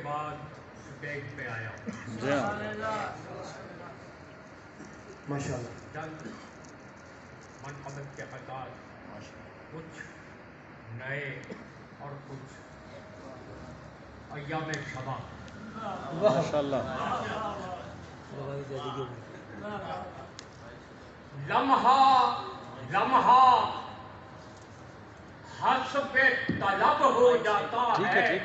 بعد اسٹیج پہ آیا ماشاءاللہ چند منقبت کے خطات کچھ نئے اور کچھ ایام شبا ماشاءاللہ لمحہ حسب طلب ہو جاتا ہے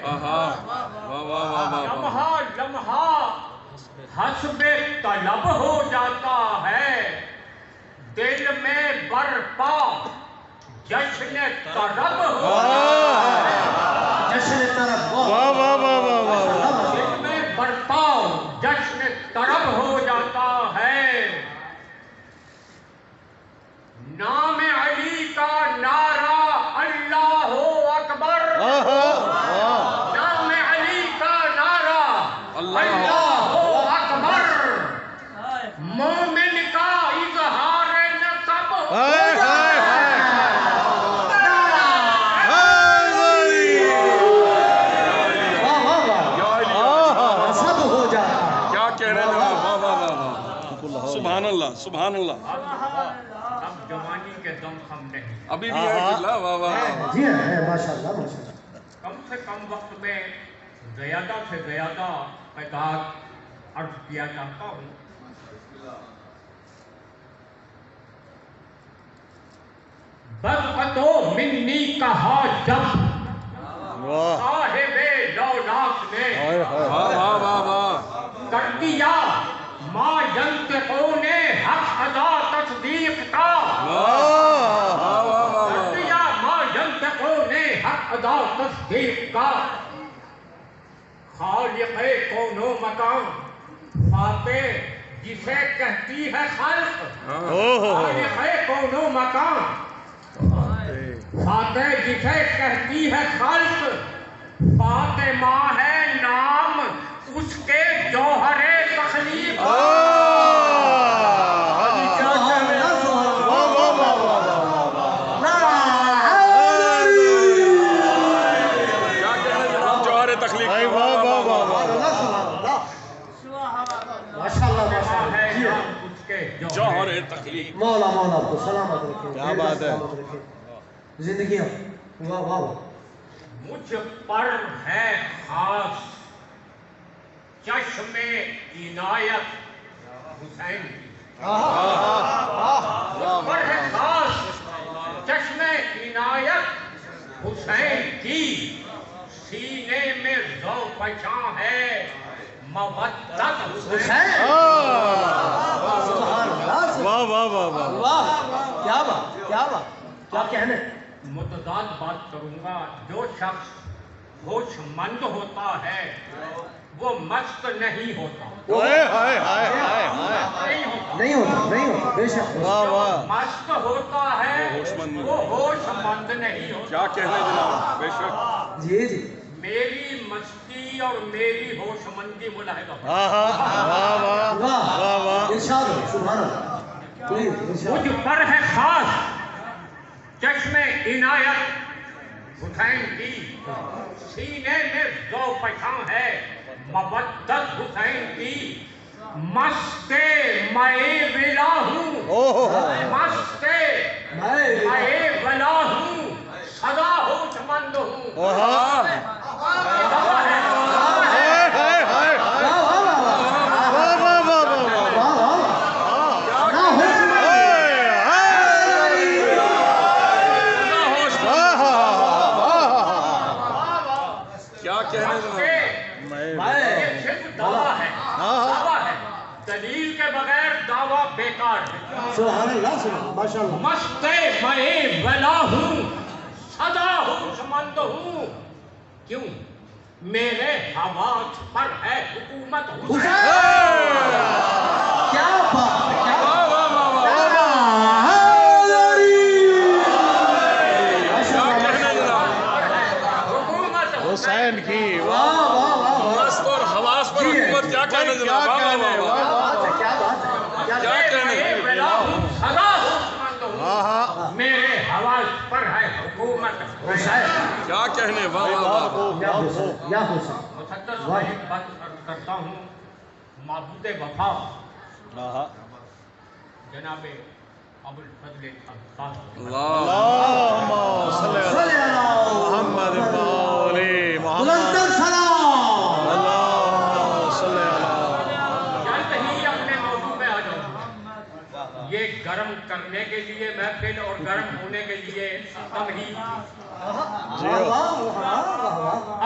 لمحہ حسب طلب ہو جاتا ہے دل میں برپا جشن طرب ہو جشن طرب دل میں برپا جشن طرب ہو جاتا ہے نام علی کا نعرہ اللہ اکبر نام علی کا نعرہ اللہ اکبر مومن کا اظہار نسب سب ہو جاتا کیا کہہ رہے ہیں سبحان اللہ سبحان اللہ اب جوانی کے دم خم نہیں ابھی بھی ہے اللہ واہ واہ جی ہے ماشاءاللہ ماشاءاللہ کم سے کم وقت میں زیادہ سے زیادہ قطعات عرض کیا جاتا ہوں بدعتو منی کہا جب صاحب لولاک نے واہ واہ واہ واہ کر دیا ما ینطقون حق ادا تصدیق کا کر دیا ما ینطقون حق ادا تصدیق کا خالق کون و مکان فاتح جسے کہتی ہے خلق خالق کون و مکان فاتح جسے کہتی ہے خلق فاطمہ ہے نام اس کے جوہر تخلیق جوہر تخلیق جوہر تخلیق مولا آپ کو سلامت رکھے کیا بات ہے زندگیاں واہ واہ مجھ پر ہے خاص چشم عنایت حسین کی مجھ پر ہے خاص چشم عنایت حسین کی سینے میں ذوق پہچان ہے مودت حسین سبحان اللہ واہ واہ واہ واہ واہ کیا بات کیا کہنے متضاد بات کروں گا جو شخص ہوش مند ہوتا ہے وہ مست نہیں ہوتا نہیں ہوتا بے شک واہ واہ مست ہوتا ہے وہ ہوش مند نہیں ہوتا کیا کہنے جناب بے شک جی میری مستی اور میری ہوش مندی ملاحظہ واہ واہ واہ واہ واہ ارشاد ہو سبحان اللہ پلیز ارشاد مجھ پر ہے خاص چشم عنایت حسین کی سینے میں ذوق پہچان ہے مودت حسین کی مست میں ولا ہوں مست میں ولا ہوں سدا ہوش مند ہوں دلیل کے بغیر دعویٰ بیکار ہے سبحان اللہ ماشاءاللہ مست میں ولا ہوں سدا ہوش مند ہوں کیوں میرے حواس پر ہے حکومت حسین کیا بات حسین کی مست اور حواس پر حکومت کیا کہنے جناب کیا بات ہے کیا کہنے میرے حواس پر ہے حکومت کیا کہنے واہ واہ واہ یا حسین मुक़द्दस में एक बात अर्ज़ करता हूँ, माबूद वफा जनाबे अबुल फज़ल अब्बास अल्लाहुम्मा सल्ली अला मुहम्मद व आले मुहम्मद अल्लाहुम्मा सल्ली अला जल्द ही अपने मौजू में आ जाऊँ। ये गर्म करने के लिए महफिल और गर्म होने के लिए तमहीद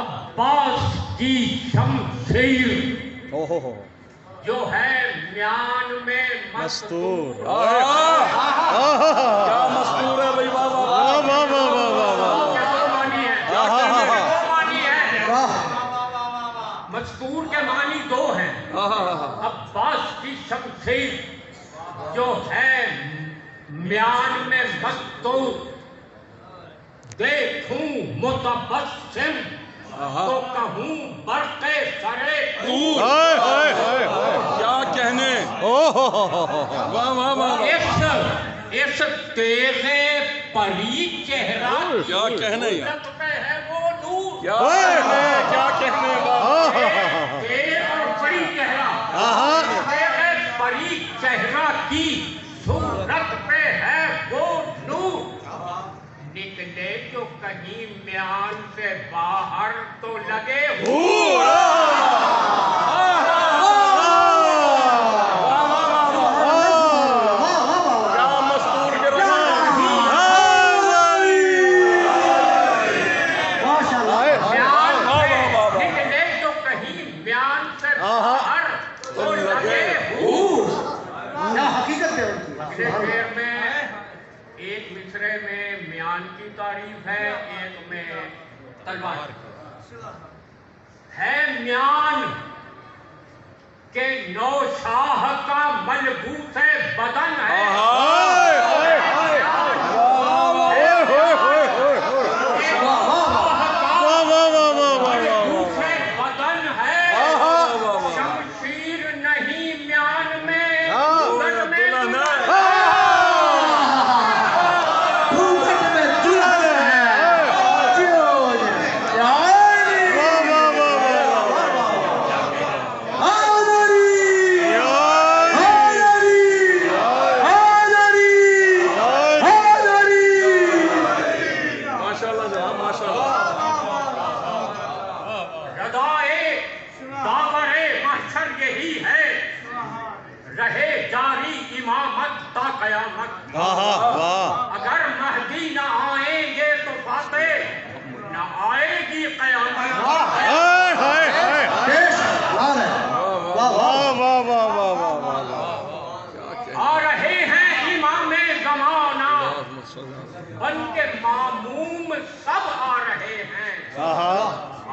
अब्बास की शमशीर जो है म्यान में मस्तूर क्या मस्तूर है भाई, वाह वाह वाह वाह वाह वाह वाह वाह क्या मानी है? मस्तूर के मानी दो हैं। अब्बास की शमशीर जो है म्यान में मस्तूर, देखूं मुतबस्सिम तो कहूं बरक़े सरे दूर। हाय हाय हाय हाय क्या कहने, वाह वाह वाह इस तेज़े परी चेहरा क्या कहने यार, सूरत पे है वो नूर। क्या कहने, क्या कहने, वाह तेज़ और बड़ी चेहरा, तेज़े परी चेहरा की सूरत पे है वो नूर। निकले जो कहीं म्यान से बाहर तो लगे क्या मस्तूर के निकले जो कहीं म्यान से बाहर तो लगे क्या हकीकत है उनकी। अगले शेर में एक मिसरे में म्यान की तारीफ है, एक में तलवार है। म्यान के नौ शाह का मलबूस बदन है, मलबूस बदन है। शमशीर नहीं म्यान में दुल्हन में रहे जारी इमामत ता कयामत। अगर महदी न आएंगे तो फातेह न आएगी कयामत। आ रहे हैं इमाम ज़माना बन के मामूम सब आ रहे हैं।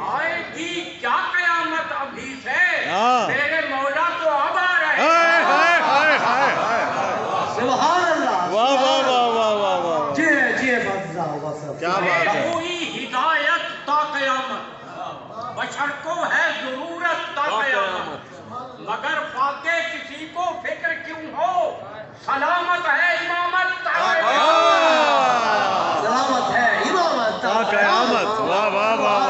आएगी क्या कयामत अभी से, मेरे मौला तो अब आ रहे हैं। क्या बात है, कोई हिदायत ता कयामत, बशर को है जरूरत ता कयामत। मगर फाके किसी को फिक्र क्यों हो, सलामत है इमामत ता सलामत है इमामत ता कयामत। वाह वाह वाह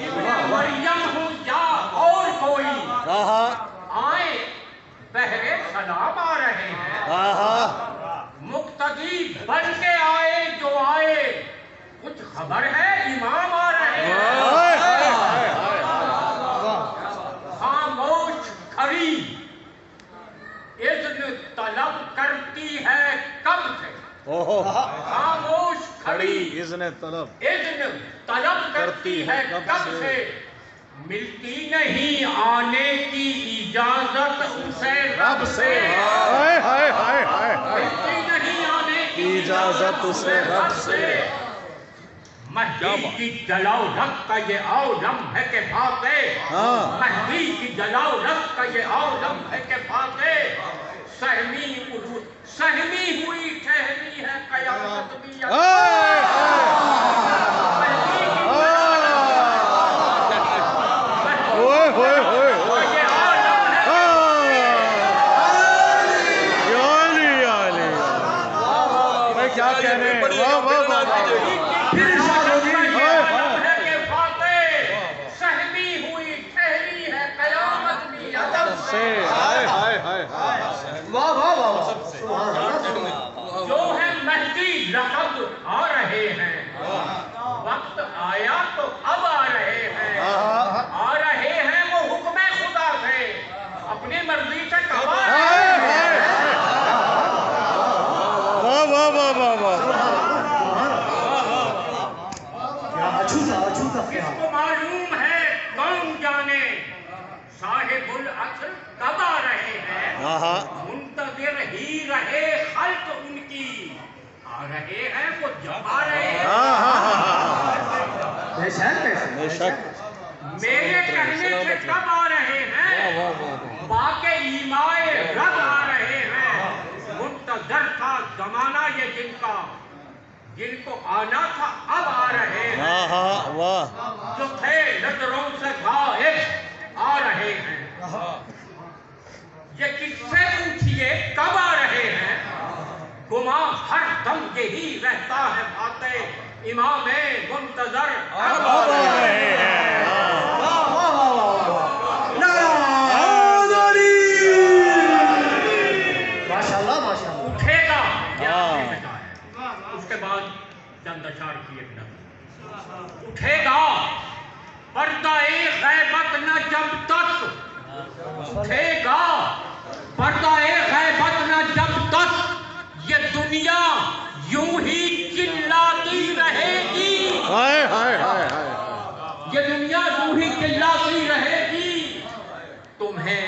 इब्ने मरियम हूँ या और कोई आए बहरे सलाम आ रहे हैं। मुक्तदी बन के आए जो आए, कुछ खबर है इमाम आ रहे हैं। खामोश खड़ी इज़्न तलब करती है कब से, खामोश खड़ी इज़्न तलब करती है कब से। मिलती नहीं आने की इजाजत उसे रब से, मिलती नहीं आने की इजाजत उसे रब से। महदी की जलाओ रख का ये आलम है के फाते, महदी की जलाओ रख का ये आलम है के फाते। सहमी हुई ठहरी है कयामत भी। क्या कहने, वाह वाह वाह सहमी से हाय हाय हाय हाय वाह वाह वाह वाह सुभान अल्लाह जो है महदी लक़ब आ रहे हैं वक्त आया तो अब आ रहे हैं आ रहे हैं वो हुक्म खुदा से अपनी मर्जी से कब आ रहे हैं वाह वाह वाह वाह वाह क्या अछूता क्या किसको मालूम है कौन जाने साहिबुल असर कब आ रहे हैं मुंतज़िर ही रहे खल्क उनकी आ रहे हैं वो जब आ रहे हैं बेशक मेरे कहने से कब आ रहे हैं बाके ईमाए रब आ रहे हैं मुंतज़र था जमाना ये जिनको आना था अब आ रहे हैं वाह जो थे नजरों से गायब आ रहे हैं ये किससे पूछिए कब आ रहे हैं गुमा हर दम यही रहता है बातें इमाम मुंतज़र अब आ रहे हैं वाह वाह वाह वाह माशाल्लाह माशाल्लाह उठेगा ये आखिरी में है उसके बाद चंद अशार की एक नज़र उठेगा पर्दा-ए गैबत न जब तक उठेगा पर्दा-ए गैबत न जब तक ये दुनिया यूं ही चिल्लाती रहेगी हाय हाय हाय हाय ये दुनिया यूं ही चिल्लाती रहेगी तुम्हें